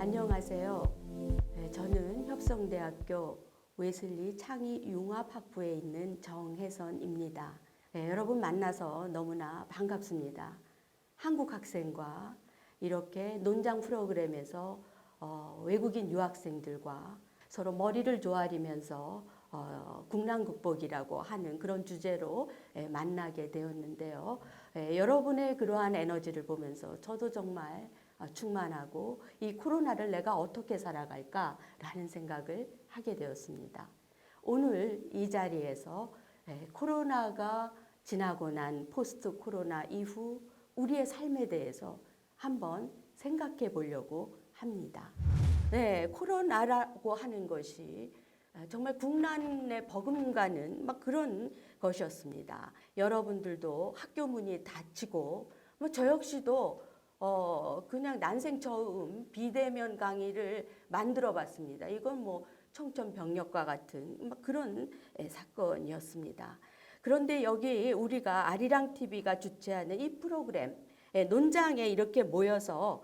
안녕하세요. 저는 협성대학교 웨슬리 창의융합학부에 있는 정혜선입니다. 여러분 만나서 너무나 반갑습니다. 한국 학생과 이렇게 논장 프로그램에서 외국인 유학생들과 서로 머리를 조아리면서 국난 극복이라고 하는 그런 주제로 만나게 되었는데요. 여러분의 그러한 에너지를 보면서 저도 정말 충만하고 이 코로나를 내가 어떻게 살아갈까라는 생각을 하게 되었습니다. 오늘 이 자리에서 코로나가 지나고 난 포스트 코로나 이후 우리의 삶에 대해서 한번 생각해 보려고 합니다. 네, 코로나라고 하는 것이 정말 국난에 버금가는 막 그런 것이었습니다. 여러분들도 학교 문이 닫히고 저 역시도 그냥 난생 처음 비대면 강의를 만들어 봤습니다. 이건 청천벽력과 같은 막 그런 사건이었습니다. 그런데 여기 우리가 아리랑 TV가 주최하는 이 프로그램 논장에 이렇게 모여서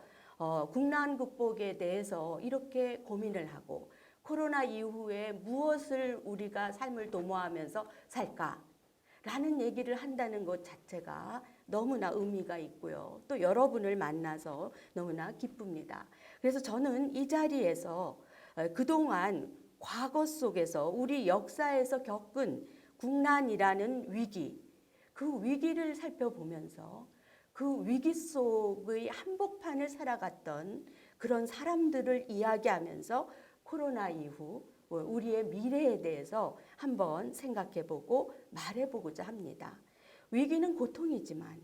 국난 극복에 대해서 이렇게 고민을 하고 코로나 이후에 무엇을 우리가 삶을 도모하면서 살까? 라는 얘기를 한다는 것 자체가 너무나 의미가 있고요. 또 여러분을 만나서 너무나 기쁩니다. 그래서 저는 이 자리에서 그동안 과거 속에서 우리 역사에서 겪은 국난이라는 위기, 그 위기를 살펴보면서 그 위기 속의 한복판을 살아갔던 그런 사람들을 이야기하면서 코로나 이후 우리의 미래에 대해서 한번 생각해보고 말해보고자 합니다. 위기는 고통이지만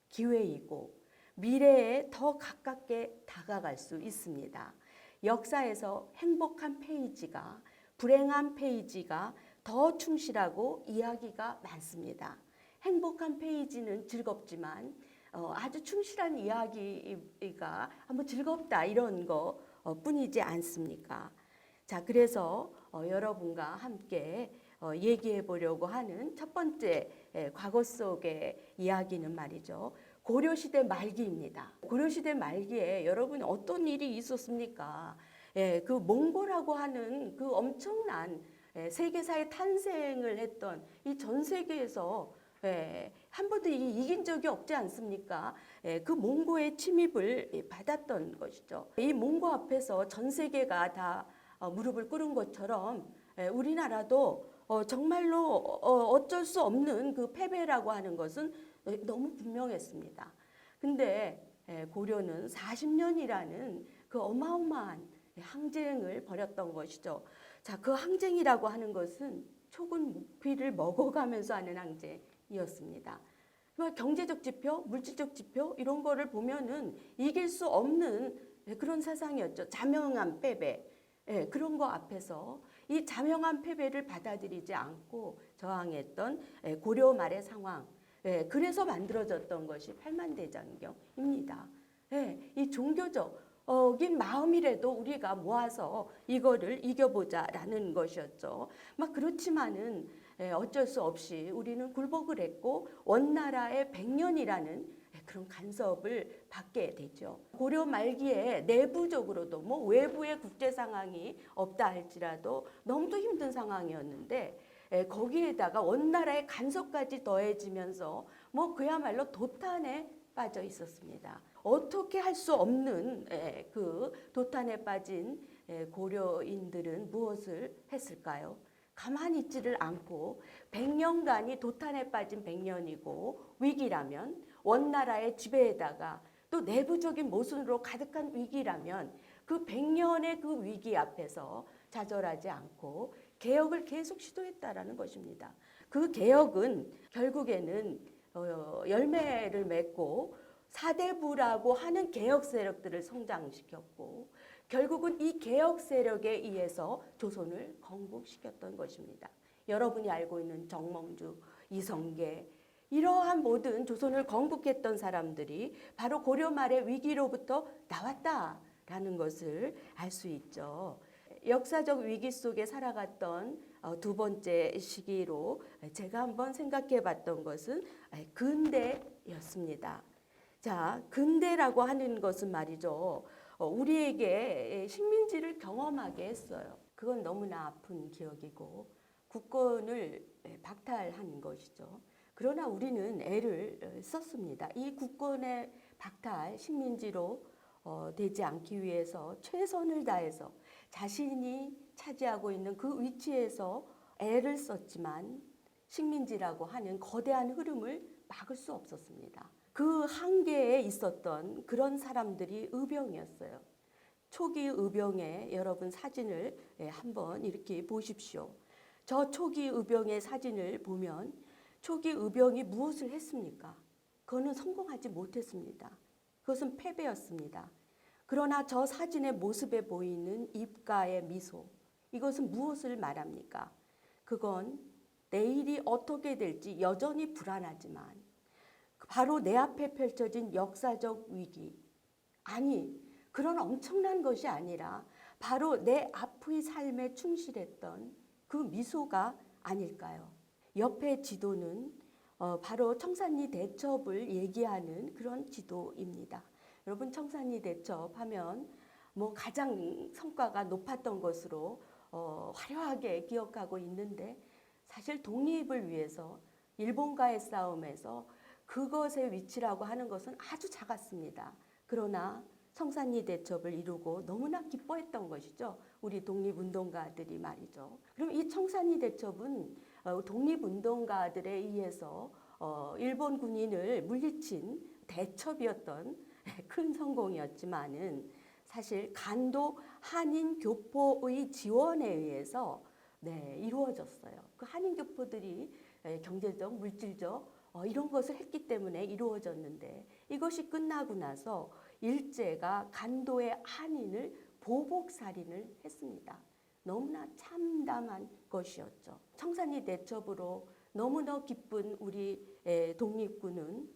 기회이고 미래에 더 가깝게 다가갈 수 있습니다. 역사에서 행복한 페이지가 불행한 페이지가 더 충실하고 이야기가 많습니다. 행복한 페이지는 즐겁지만 아주 충실한 이야기가 한번 즐겁다 이런 거 뿐이지 않습니까? 자, 그래서 여러분과 함께 얘기해 보려고 하는 첫 번째 과거 속의 이야기는 말이죠. 고려시대 말기입니다. 고려시대 말기에 여러분 어떤 일이 있었습니까? 그 몽고라고 하는 그 엄청난 세계사의 탄생을 했던 이 전 세계에서 한 번도 이긴 적이 없지 않습니까? 그 몽고의 침입을 받았던 것이죠. 이 몽고 앞에서 전 세계가 다 무릎을 꿇은 것처럼 우리나라도 정말로 어쩔 수 없는 그 패배라고 하는 것은 너무 분명했습니다. 근데 고려는 40년이라는 그 어마어마한 항쟁을 벌였던 것이죠. 자, 그 항쟁이라고 하는 것은 초군 묵비를 먹어가면서 하는 항쟁이었습니다. 경제적 지표, 물질적 지표 이런 거를 보면은 이길 수 없는 그런 사상이었죠. 자명한 패배. 그런 거 앞에서 이 자명한 패배를 받아들이지 않고 저항했던 고려 말의 상황. 그래서 만들어졌던 것이 팔만대장경입니다. 이 종교적인 마음이라도 우리가 모아서 이거를 이겨보자라는 것이었죠. 막 그렇지만은 어쩔 수 없이 우리는 굴복을 했고 원나라의 100년이라는 그런 간섭을 받게 되죠. 고려 말기에 내부적으로도 외부의 국제 상황이 없다 할지라도 너무도 힘든 상황이었는데 거기에다가 원나라의 간섭까지 더해지면서 그야말로 도탄에 빠져 있었습니다. 어떻게 할 수 없는 그 도탄에 빠진 고려인들은 무엇을 했을까요? 가만히 있지를 않고 100년간이 도탄에 빠진 100년이고 위기라면 원나라의 지배에다가 또 내부적인 모순으로 가득한 위기라면 그 100년의 그 위기 앞에서 좌절하지 않고 개혁을 계속 시도했다라는 것입니다. 그 개혁은 결국에는 열매를 맺고 사대부라고 하는 개혁 세력들을 성장시켰고 결국은 이 개혁 세력에 의해서 조선을 건국시켰던 것입니다. 여러분이 알고 있는 정몽주, 이성계 이러한 모든 조선을 건국했던 사람들이 바로 고려 말의 위기로부터 나왔다라는 것을 알 수 있죠. 역사적 위기 속에 살아갔던 두 번째 시기로 제가 한번 생각해 봤던 것은 근대였습니다. 자, 근대라고 하는 것은 말이죠. 우리에게 식민지를 경험하게 했어요. 그건 너무나 아픈 기억이고 국권을 박탈한 것이죠. 그러나 우리는 애를 썼습니다. 이 국권의 박탈, 식민지로 되지 않기 위해서 최선을 다해서 자신이 차지하고 있는 그 위치에서 애를 썼지만 식민지라고 하는 거대한 흐름을 막을 수 없었습니다. 그 한계에 있었던 그런 사람들이 의병이었어요. 초기 의병의 여러분 사진을 한번 이렇게 보십시오. 저 초기 의병의 사진을 보면 초기 의병이 무엇을 했습니까? 그거는 성공하지 못했습니다. 그것은 패배였습니다. 그러나 저 사진의 모습에 보이는 입가의 미소, 이것은 무엇을 말합니까? 그건 내일이 어떻게 될지 여전히 불안하지만 바로 내 앞에 펼쳐진 역사적 위기, 아니 그런 엄청난 것이 아니라 바로 내 앞의 삶에 충실했던 그 미소가 아닐까요? 옆에 지도는 바로 청산리 대첩을 얘기하는 그런 지도입니다. 여러분 청산리 대첩 하면 뭐 가장 성과가 높았던 것으로 화려하게 기억하고 있는데 사실 독립을 위해서 일본과의 싸움에서 그것의 위치라고 하는 것은 아주 작았습니다. 그러나 청산리 대첩을 이루고 너무나 기뻐했던 것이죠. 우리 독립운동가들이 말이죠. 그럼 이 청산리 대첩은 독립운동가들에 의해서 일본 군인을 물리친 대첩이었던 큰 성공이었지만은 사실 간도 한인 교포의 지원에 의해서 이루어졌어요. 그 한인 교포들이 경제적, 물질적 이런 것을 했기 때문에 이루어졌는데 이것이 끝나고 나서 일제가 간도의 한인을 보복살인을 했습니다. 너무나 참담한 것이었죠. 청산리 대첩으로 너무나 기쁜 우리 독립군은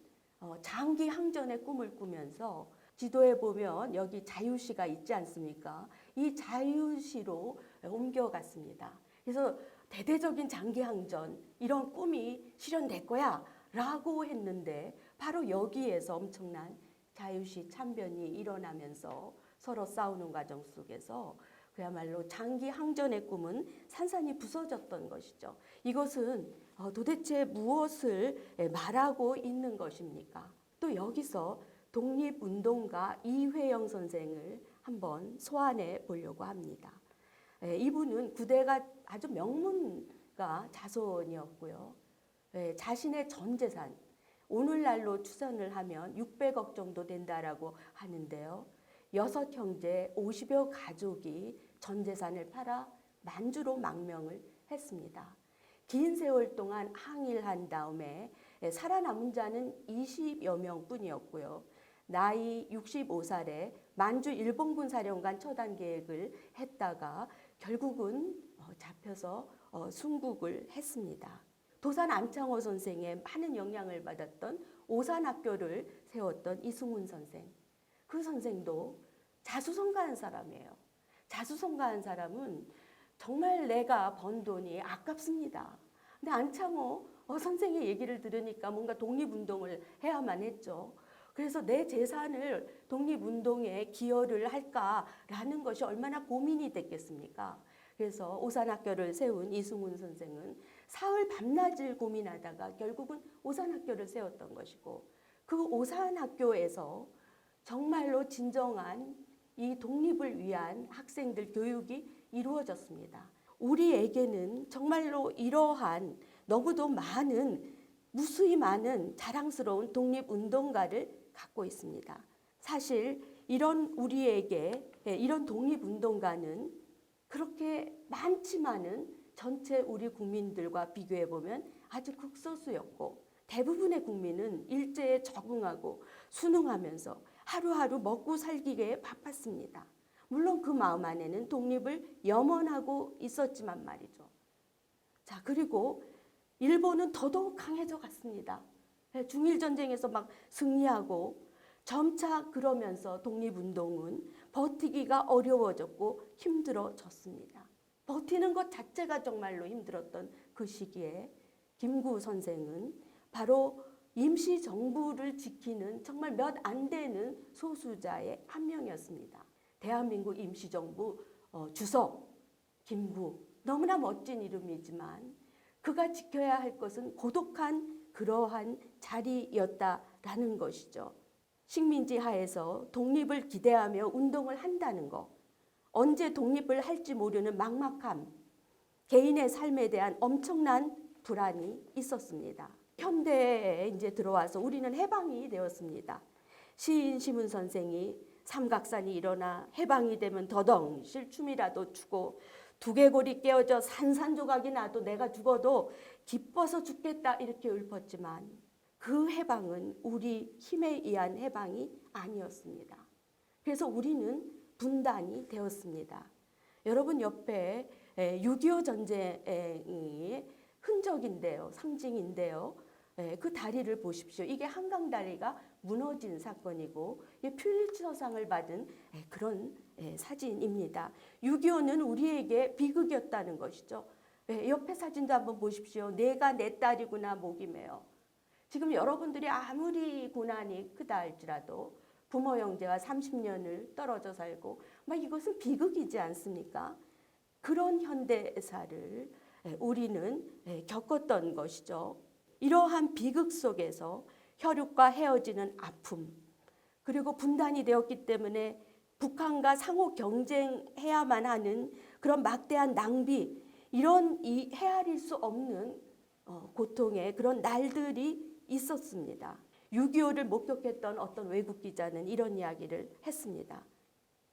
장기 항전의 꿈을 꾸면서 지도에 보면 여기 자유시가 있지 않습니까? 이 자유시로 옮겨갔습니다. 그래서 대대적인 장기 항전 이런 꿈이 실현될 거야 라고 했는데 바로 여기에서 엄청난 자유시 참변이 일어나면서 서로 싸우는 과정 속에서 그야말로 장기 항전의 꿈은 산산이 부서졌던 것이죠. 이것은 도대체 무엇을 말하고 있는 것입니까? 또 여기서 독립운동가 이회영 선생을 한번 소환해 보려고 합니다. 이분은 구대가 아주 명문가 자손이었고요. 자신의 전 재산, 오늘날로 추산을 하면 600억 정도 된다라고 하는데요. 6형제 50여 가족이 전 재산을 팔아 만주로 망명을 했습니다. 긴 세월 동안 항일한 다음에 살아남은 자는 20여 명뿐이었고요. 나이 65살에 만주 일본군 사령관 처단 계획을 했다가 결국은 잡혀서 순국을 했습니다. 도산 안창호 선생의 많은 영향을 받았던 오산학교를 세웠던 이승훈 선생. 그 선생도 자수성가한 사람이에요. 자수성가한 사람은 정말 내가 번 돈이 아깝습니다. 근데 안창호 선생의 얘기를 들으니까 뭔가 독립운동을 해야만 했죠. 그래서 내 재산을 독립운동에 기여를 할까라는 것이 얼마나 고민이 됐겠습니까? 그래서 오산학교를 세운 이승훈 선생은 사흘 밤낮을 고민하다가 결국은 오산학교를 세웠던 것이고 그 오산학교에서 정말로 진정한 이 독립을 위한 학생들 교육이 이루어졌습니다. 우리에게는 정말로 이러한 너무도 많은 무수히 많은 자랑스러운 독립운동가를 갖고 있습니다. 사실 이런 우리에게 이런 독립운동가는 그렇게 많지만은 전체 우리 국민들과 비교해 보면 아주 극소수였고 대부분의 국민은 일제에 적응하고 순응하면서 하루하루 먹고 살기에 바빴습니다. 물론 그 마음 안에는 독립을 염원하고 있었지만 말이죠. 자, 그리고 일본은 더더욱 강해져 갔습니다. 중일전쟁에서 막 승리하고 점차 그러면서 독립운동은 버티기가 어려워졌고 힘들어졌습니다. 버티는 것 자체가 정말로 힘들었던 그 시기에 김구 선생은 바로 임시정부를 지키는 정말 몇 안 되는 소수자의 한 명이었습니다. 대한민국 임시정부 주석 김구, 너무나 멋진 이름이지만 그가 지켜야 할 것은 고독한 그러한 자리였다라는 것이죠. 식민지 하에서 독립을 기대하며 운동을 한다는 것, 언제 독립을 할지 모르는 막막함, 개인의 삶에 대한 엄청난 불안이 있었습니다. 현대에 이제 들어와서 우리는 해방이 되었습니다. 시인 시문 선생이 삼각산이 일어나 해방이 되면 더덩 실춤이라도 추고 두개골이 깨어져 산산조각이 나도 내가 죽어도 기뻐서 죽겠다 이렇게 읊었지만 그 해방은 우리 힘에 의한 해방이 아니었습니다. 그래서 우리는 분단이 되었습니다. 여러분 옆에 6.25 전쟁의 흔적인데요, 상징인데요. 그 다리를 보십시오. 이게 한강 다리가 무너진 사건이고 퓰리처상을 받은 그런 사진입니다. 6.25는 우리에게 비극이었다는 것이죠. 옆에 사진도 한번 보십시오. 내가 내 딸이구나 목이 메어. 지금 여러분들이 아무리 고난이 크다 할지라도 부모 형제와 30년을 떨어져 살고 이것은 비극이지 않습니까? 그런 현대사를 우리는 겪었던 것이죠. 이러한 비극 속에서 혈육과 헤어지는 아픔, 그리고 분단이 되었기 때문에 북한과 상호 경쟁해야만 하는 그런 막대한 낭비, 이런 헤아릴 수 없는 고통의 그런 날들이 있었습니다. 6.25를 목격했던 어떤 외국 기자는 이런 이야기를 했습니다.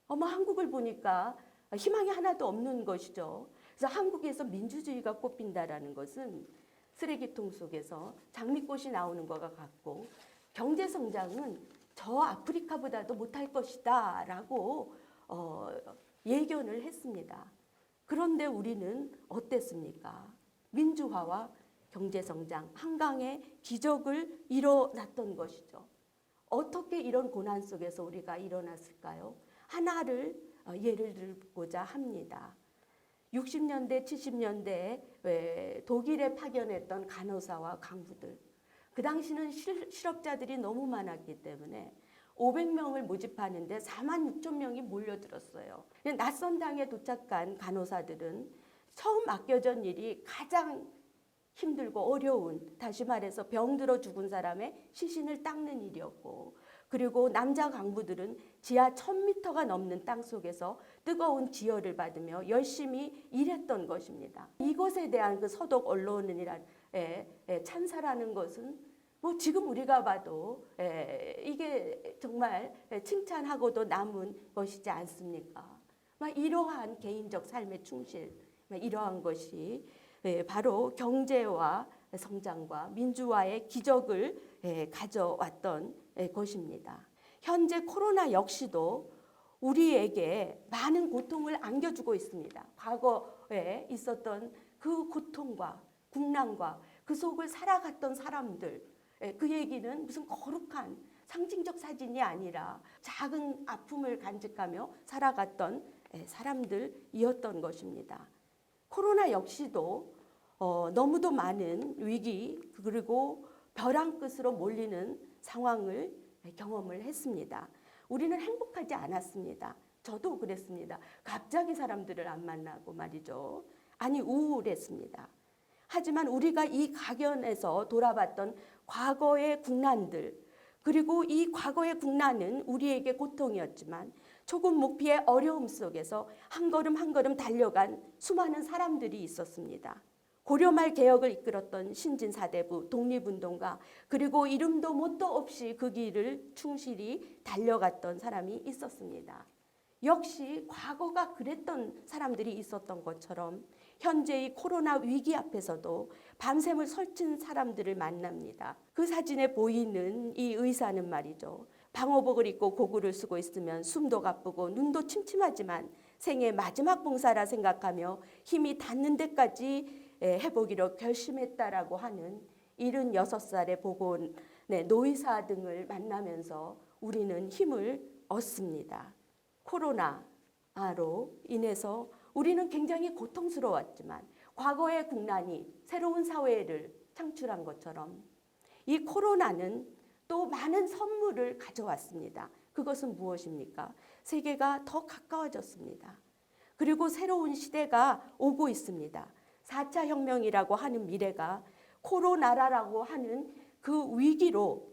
한국을 보니까 희망이 하나도 없는 것이죠. 그래서 한국에서 민주주의가 꽃핀다라는 것은 쓰레기통 속에서 장미꽃이 나오는 것과 같고 경제 성장은 저 아프리카보다도 못할 것이다 라고 예견을 했습니다. 그런데 우리는 어땠습니까? 민주화와 경제성장, 한강의 기적을 일어났던 것이죠. 어떻게 이런 고난 속에서 우리가 일어났을까요? 하나를 예를 들고자 합니다. 60년대, 70년대에 독일에 파견했던 간호사와 간부들. 그 당시는 실업자들이 너무 많았기 때문에 500명을 모집하는데 4만 6천 명이 몰려들었어요. 낯선 땅에 도착한 간호사들은 처음 맡겨진 일이 가장 힘들고 어려운, 다시 말해서 병들어 죽은 사람의 시신을 닦는 일이었고, 그리고 남자 간부들은 지하 1000m가 넘는 땅 속에서 뜨거운 지혈을 받으며 열심히 일했던 것입니다. 이것에 대한 그 서독 언론이란 찬사라는 것은 지금 우리가 봐도 이게 정말 칭찬하고도 남은 것이지 않습니까? 이러한 개인적 삶의 충실, 이러한 것이 바로 경제와 성장과 민주화의 기적을 가져왔던 것입니다. 현재 코로나 역시도 우리에게 많은 고통을 안겨주고 있습니다. 과거에 있었던 그 고통과 국난과 그 속을 살아갔던 사람들, 그 얘기는 무슨 거룩한 상징적 사진이 아니라 작은 아픔을 간직하며 살아갔던 사람들이었던 것입니다. 코로나 역시도 너무도 많은 위기 그리고 벼랑 끝으로 몰리는 상황을 경험을 했습니다. 우리는 행복하지 않았습니다. 저도 그랬습니다. 갑자기 사람들을 안 만나고 말이죠. 아니 우울했습니다. 하지만 우리가 이 각연에서 돌아봤던 과거의 국난들, 그리고 이 과거의 국난은 우리에게 고통이었지만 초급 목표의 어려움 속에서 한 걸음 한 걸음 달려간 수많은 사람들이 있었습니다. 고려말 개혁을 이끌었던 신진사대부, 독립운동가, 그리고 이름도 뭣도 없이 그 길을 충실히 달려갔던 사람이 있었습니다. 역시 과거가 그랬던 사람들이 있었던 것처럼 현재의 코로나 위기 앞에서도 밤샘을 설친 사람들을 만납니다. 그 사진에 보이는 이 의사는 말이죠. 방호복을 입고 고글을 쓰고 있으면 숨도 가쁘고 눈도 침침하지만 생의 마지막 봉사라 생각하며 힘이 닿는 데까지 해보기로 결심했다라고 하는 76살의 보건 노의사 등을 만나면서 우리는 힘을 얻습니다. 코로나로 인해서 우리는 굉장히 고통스러웠지만 과거의 국난이 새로운 사회를 창출한 것처럼 이 코로나는 또 많은 선물을 가져왔습니다. 그것은 무엇입니까? 세계가 더 가까워졌습니다. 그리고 새로운 시대가 오고 있습니다. 4차 혁명이라고 하는 미래가 코로나라고 하는 그 위기로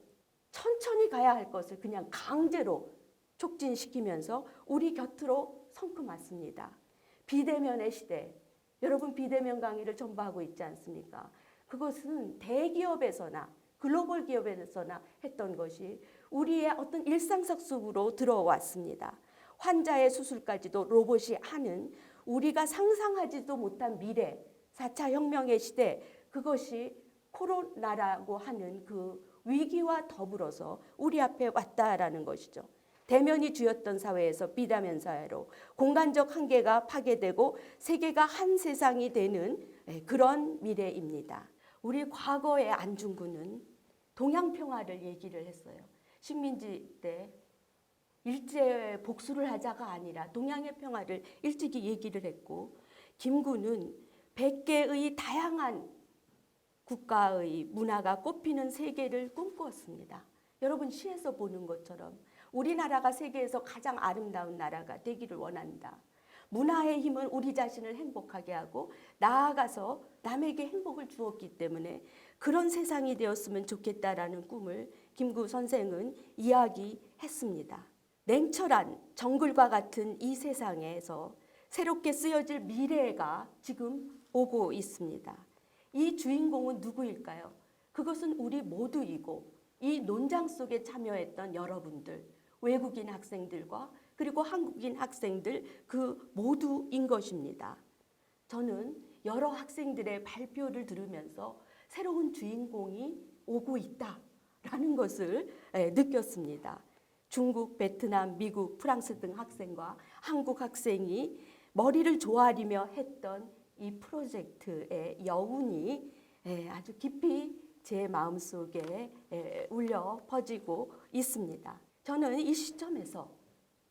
천천히 가야 할 것을 그냥 강제로 촉진시키면서 우리 곁으로 성큼왔습니다. 비대면의 시대, 여러분 비대면 강의를 전부하고 있지 않습니까? 그것은 대기업에서나 글로벌 기업에서나 했던 것이 우리의 어떤 일상적 속으로 들어왔습니다. 환자의 수술까지도 로봇이 하는 우리가 상상하지도 못한 미래, 4차 혁명의 시대, 그것이 코로나라고 하는 그 위기와 더불어서 우리 앞에 왔다라는 것이죠. 대면이 주였던 사회에서 비대면 사회로 공간적 한계가 파괴되고 세계가 한 세상이 되는 그런 미래입니다. 우리 과거의 안중근은 동양평화를 얘기를 했어요. 식민지 때 일제 복수를 하자가 아니라 동양의 평화를 일찍이 얘기를 했고, 김구는 100개의 다양한 국가의 문화가 꽃피는 세계를 꿈꾸었습니다. 여러분 시에서 보는 것처럼 우리나라가 세계에서 가장 아름다운 나라가 되기를 원한다. 문화의 힘은 우리 자신을 행복하게 하고 나아가서 남에게 행복을 주었기 때문에 그런 세상이 되었으면 좋겠다라는 꿈을 김구 선생은 이야기했습니다. 냉철한 정글과 같은 이 세상에서 새롭게 쓰여질 미래가 지금 오고 있습니다. 이 주인공은 누구일까요? 그것은 우리 모두이고 이 논장 속에 참여했던 여러분들, 외국인 학생들과 그리고 한국인 학생들 그 모두인 것입니다. 저는 여러 학생들의 발표를 들으면서 새로운 주인공이 오고 있다라는 것을 느꼈습니다. 중국, 베트남, 미국, 프랑스 등 학생과 한국 학생이 머리를 조아리며 했던 이 프로젝트의 여운이 아주 깊이 제 마음속에 울려 퍼지고 있습니다. 저는 이 시점에서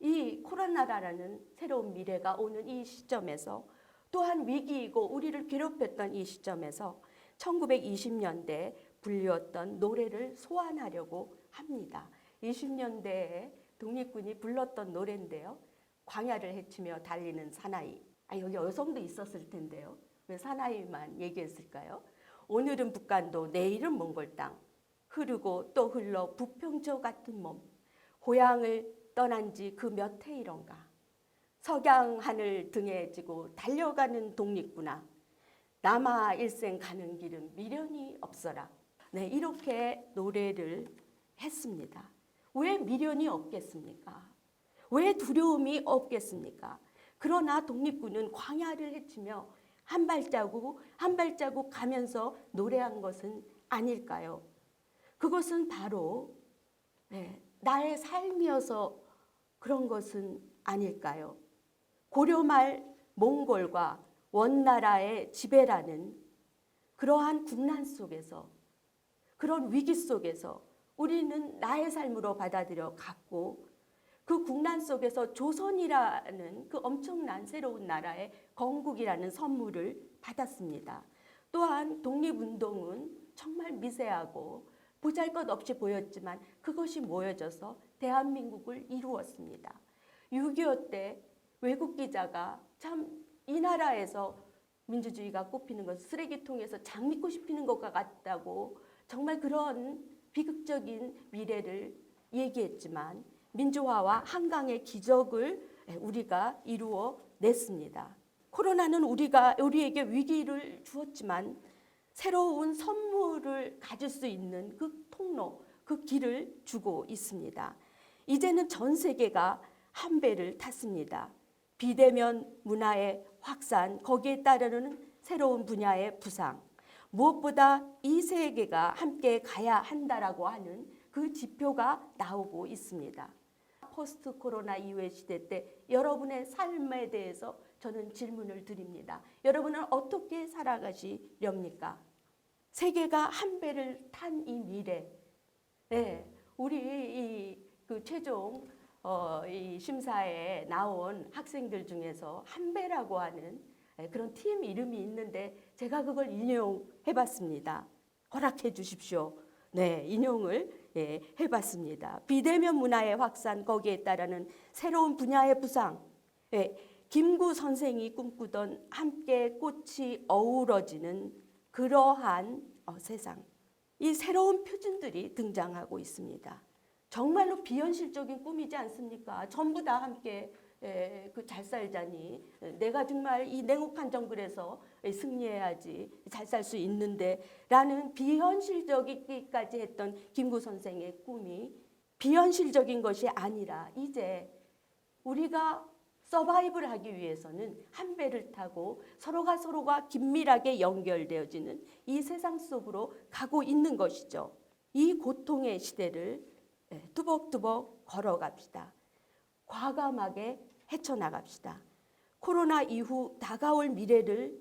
이 코로나라는 새로운 미래가 오는 이 시점에서 또한 위기이고 우리를 괴롭혔던 이 시점에서 1920년대에 불렸던 노래를 소환하려고 합니다. 20년대에 독립군이 불렀던 노래인데요. 광야를 헤치며 달리는 사나이. 여기 여성도 있었을 텐데요. 왜 사나이만 얘기했을까요? 오늘은 북간도 내일은 몽골 땅. 흐르고 또 흘러 부평저 같은 몸. 고향을 떠난 지 그 몇 해이런가. 석양 하늘 등에 지고 달려가는 독립구나. 남아 일생 가는 길은 미련이 없어라. 네, 이렇게 노래를 했습니다. 왜 미련이 없겠습니까? 왜 두려움이 없겠습니까? 그러나 독립군은 광야를 헤치며 한 발자국 한 발자국 가면서 노래한 것은 아닐까요? 그것은 바로 나의 삶이어서 그런 것은 아닐까요? 고려말 몽골과 원나라의 지배라는 그러한 국난 속에서, 그런 위기 속에서 우리는 나의 삶으로 받아들여 갔고, 그 국난 속에서 조선이라는 그 엄청난 새로운 나라의 건국이라는 선물을 받았습니다. 또한 독립운동은 정말 미세하고 보잘것없이 보였지만 그것이 모여져서 대한민국을 이루었습니다. 6.25 때 외국 기자가 참 이 나라에서 민주주의가 꽃피는 것은 쓰레기통에서 장미꽃이 피는 것과 같다고 정말 그런 비극적인 미래를 얘기했지만 민주화와 한강의 기적을 우리가 이루어 냈습니다. 코로나는 우리에게 위기를 주었지만 새로운 선물을 가질 수 있는 그 통로, 그 길을 주고 있습니다. 이제는 전 세계가 한 배를 탔습니다. 비대면 문화의 확산, 거기에 따르는 새로운 분야의 부상, 무엇보다 이 세계가 함께 가야 한다라고 하는 그 지표가 나오고 있습니다. 포스트 코로나 이후의 시대 때 여러분의 삶에 대해서 저는 질문을 드립니다. 여러분은 어떻게 살아가시렵니까? 세계가 한 배를 탄 이 미래, 우리 그 최종 이 심사에 나온 학생들 중에서 한 배라고 하는 그런 팀 이름이 있는데 제가 그걸 인용해봤습니다. 허락해 주십시오. 네, 인용을 해봤습니다. 비대면 문화의 확산, 거기에 따르는 새로운 분야의 부상, 김구 선생이 꿈꾸던 함께 꽃이 어우러지는 그러한 세상, 이 새로운 표준들이 등장하고 있습니다. 정말로 비현실적인 꿈이지 않습니까? 전부 다 함께 잘 살자니 내가 정말 이 냉혹한 정글에서 승리해야지 잘 살 수 있는데 라는 비현실적이기까지 했던 김구 선생의 꿈이 비현실적인 것이 아니라 이제 우리가 서바이브를 하기 위해서는 한 배를 타고 서로가 긴밀하게 연결되어지는 이 세상 속으로 가고 있는 것이죠. 이 고통의 시대를 뚜벅뚜벅 걸어갑시다. 과감하게 헤쳐나갑시다. 코로나 이후 다가올 미래를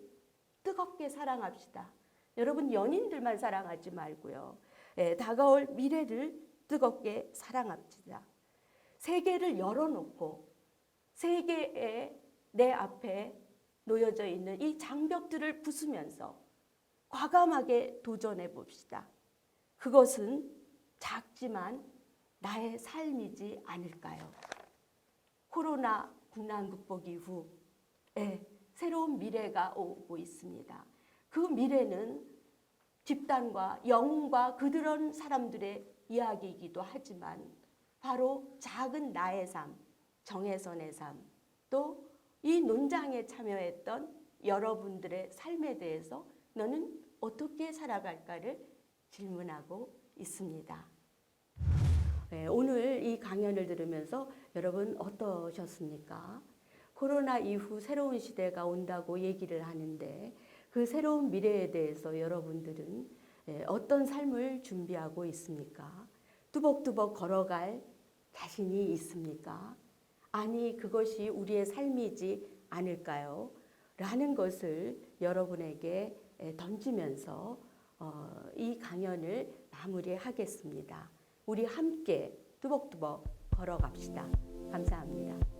뜨겁게 사랑합시다. 여러분 연인들만 사랑하지 말고요. 다가올 미래를 뜨겁게 사랑합시다. 세계를 열어놓고 세계에 내 앞에 놓여져 있는 이 장벽들을 부수면서 과감하게 도전해 봅시다. 그것은 작지만 나의 삶이지 않을까요? 코로나 국난 극복 이후에 새로운 미래가 오고 있습니다. 그 미래는 집단과 영웅과 그들은 사람들의 이야기이기도 하지만 바로 작은 나의 삶, 정혜선의 삶, 또 이 논장에 참여했던 여러분들의 삶에 대해서 너는 어떻게 살아갈까를 질문하고 있습니다. 오늘 이 강연을 들으면서 여러분 어떠셨습니까? 코로나 이후 새로운 시대가 온다고 얘기를 하는데 그 새로운 미래에 대해서 여러분들은 어떤 삶을 준비하고 있습니까? 뚜벅뚜벅 걸어갈 자신이 있습니까? 아니 그것이 우리의 삶이지 않을까요? 라는 것을 여러분에게 던지면서 이 강연을 마무리하겠습니다. 우리 함께 뚜벅뚜벅 걸어갑시다. 감사합니다.